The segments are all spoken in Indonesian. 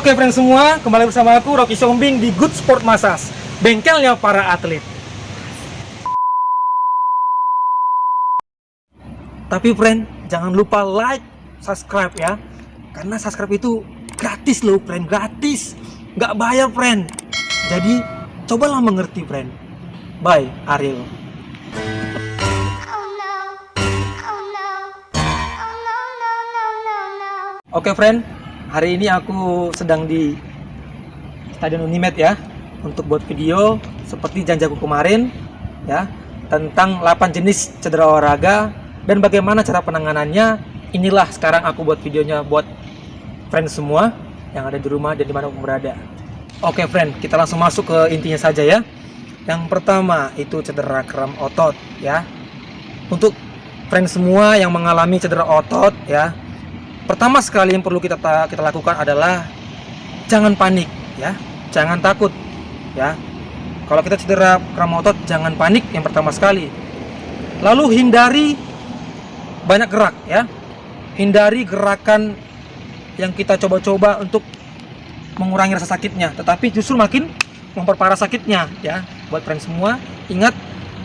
Oke friends semua, kembali bersama aku Rocky Sombing di Good Sport Massage, bengkelnya para atlet. Tapi friend, jangan lupa like, subscribe ya. Karena subscribe itu gratis loh friend, gratis. Nggak bayar friend. Jadi cobalah mengerti friend. Bye, Ariel. Oke friend, hari ini aku sedang di Stadion Unimed ya, untuk buat video seperti janjiku kemarin ya, tentang 8 jenis cedera olahraga dan bagaimana cara penanganannya. Inilah sekarang aku buat videonya buat friend semua yang ada di rumah dan dimanapun berada. Oke friend, kita langsung masuk ke intinya saja ya. Yang pertama itu cedera kram otot ya. Untuk friend semua yang mengalami cedera otot ya, pertama sekali yang perlu kita lakukan adalah jangan panik ya, jangan takut ya. Kalau kita cedera kram otot jangan panik yang pertama sekali. Lalu hindari banyak gerak ya. Hindari gerakan yang kita coba-coba untuk mengurangi rasa sakitnya, tetapi justru makin memperparah sakitnya ya. Buat friend semua, ingat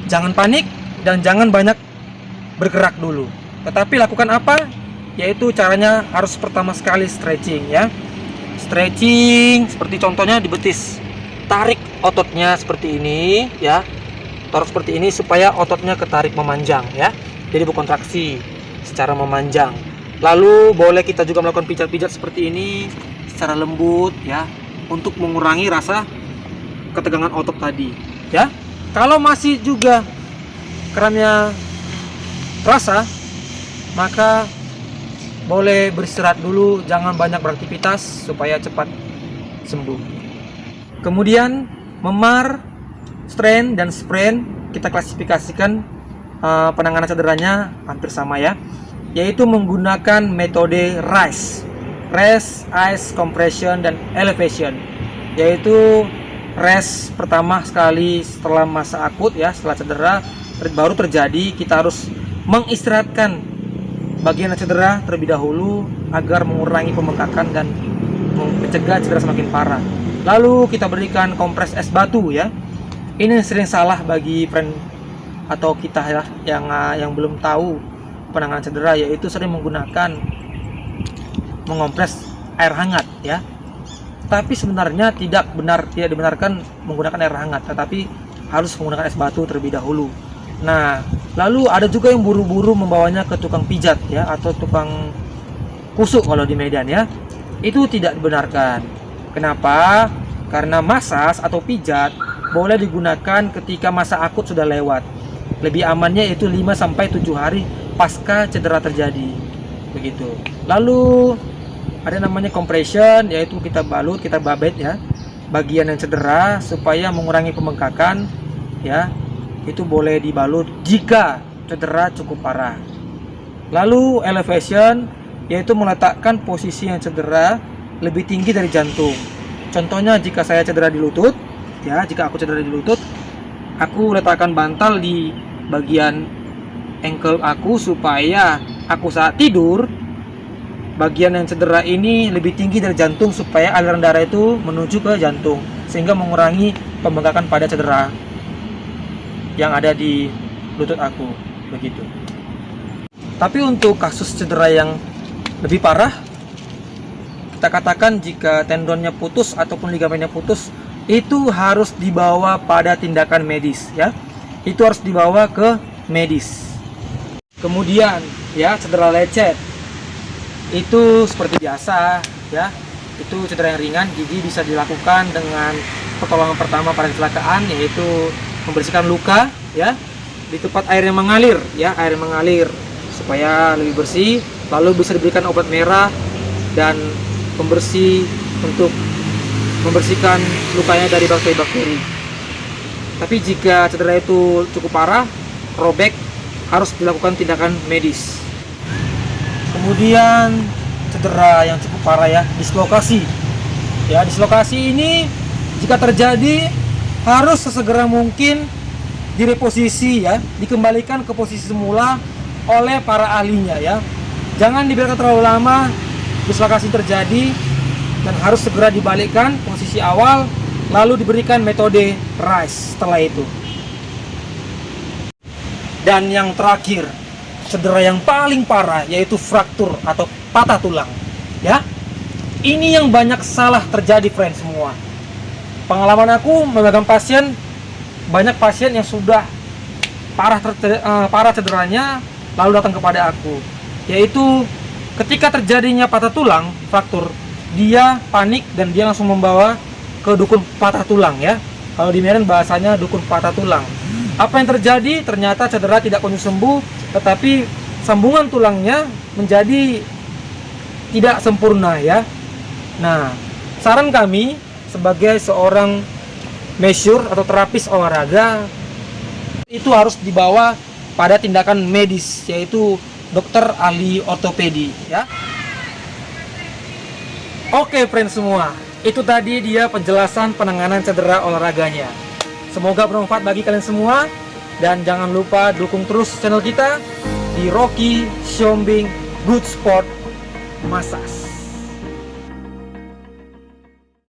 jangan panik dan jangan banyak bergerak dulu. Tetapi lakukan apa? Yaitu caranya harus pertama sekali stretching ya. Stretching seperti contohnya di betis. Tarik ototnya seperti ini ya. Taruh seperti ini supaya ototnya ketarik memanjang ya. Jadi berkontraksi secara memanjang. Lalu boleh kita juga melakukan pijat-pijat seperti ini secara lembut ya, untuk mengurangi rasa ketegangan otot tadi ya. Kalau masih juga kramnya terasa, maka boleh beristirahat dulu, jangan banyak beraktivitas supaya cepat sembuh. Kemudian memar, strain dan sprain kita klasifikasikan penanganan cederanya hampir sama ya, yaitu menggunakan metode RICE, rest, ice, compression dan elevation. Yaitu rest pertama sekali setelah masa akut ya, setelah cedera baru terjadi, kita harus mengistirahatkan bagian cedera terlebih dahulu agar mengurangi pembengkakan dan mencegah cedera semakin parah. Lalu kita berikan kompres es batu ya. Ini sering salah bagi friend atau kita ya, yang belum tahu penanganan cedera, yaitu sering menggunakan mengompres air hangat ya. Tapi sebenarnya tidak dibenarkan menggunakan air hangat, tetapi harus menggunakan es batu terlebih dahulu. Nah, lalu ada juga yang buru-buru membawanya ke tukang pijat ya, atau tukang kusuk kalau di Medan ya. Itu tidak dibenarkan. Kenapa? Karena massage atau pijat boleh digunakan ketika masa akut sudah lewat. Lebih amannya itu 5-7 hari pasca cedera terjadi. Begitu. Lalu ada namanya compression, yaitu kita balut, kita babet ya bagian yang cedera supaya mengurangi pembengkakan ya. Itu boleh dibalut jika cedera cukup parah. Lalu elevation, yaitu meletakkan posisi yang cedera lebih tinggi dari jantung. Contohnya jika saya cedera di lutut ya, jika aku cedera di lutut, aku letakkan bantal di bagian ankle aku supaya aku saat tidur bagian yang cedera ini lebih tinggi dari jantung, supaya aliran darah itu menuju ke jantung sehingga mengurangi pembengkakan pada cedera yang ada di lutut aku, begitu. Tapi untuk kasus cedera yang lebih parah, kita katakan jika tendonnya putus ataupun ligamennya putus, itu harus dibawa pada tindakan medis ya. Itu harus dibawa ke medis. Kemudian ya, cedera lecet itu seperti biasa ya, itu cedera yang ringan, jadi bisa dilakukan dengan pertolongan pertama pada kecelakaan, yaitu membersihkan luka ya di tempat air yang mengalir ya, air yang mengalir supaya lebih bersih. Lalu bisa diberikan obat merah dan pembersih untuk membersihkan lukanya dari bakteri-bakteri. Tapi jika cedera itu cukup parah, robek, harus dilakukan tindakan medis. Kemudian cedera yang cukup parah ya, dislokasi ya. Dislokasi ini jika terjadi harus sesegera mungkin direposisi ya, dikembalikan ke posisi semula oleh para ahlinya ya. Jangan dibiarkan terlalu lama dislokasi terjadi, dan harus segera dibalikkan posisi awal, lalu diberikan metode RICE setelah itu. Dan yang terakhir, cedera yang paling parah yaitu fraktur atau patah tulang. Ya, ini yang banyak salah terjadi friends semua. Pengalaman aku memegang pasien, banyak pasien yang sudah parah cederanya lalu datang kepada aku, yaitu ketika terjadinya patah tulang, fraktur, dia panik dan dia langsung membawa ke dukun patah tulang ya. Kalau di Medan bahasanya dukun patah tulang. Apa yang terjadi? Ternyata cedera tidak kunjung sembuh, tetapi sambungan tulangnya menjadi tidak sempurna ya. Nah, saran kami sebagai seorang masseur atau terapis olahraga itu harus dibawa pada tindakan medis, yaitu dokter ahli ortopedi ya. Oke friends semua, itu tadi dia penjelasan penanganan cedera olahraganya. Semoga bermanfaat bagi kalian semua, dan jangan lupa dukung terus channel kita di Rocky Siombing Good Sport Massage.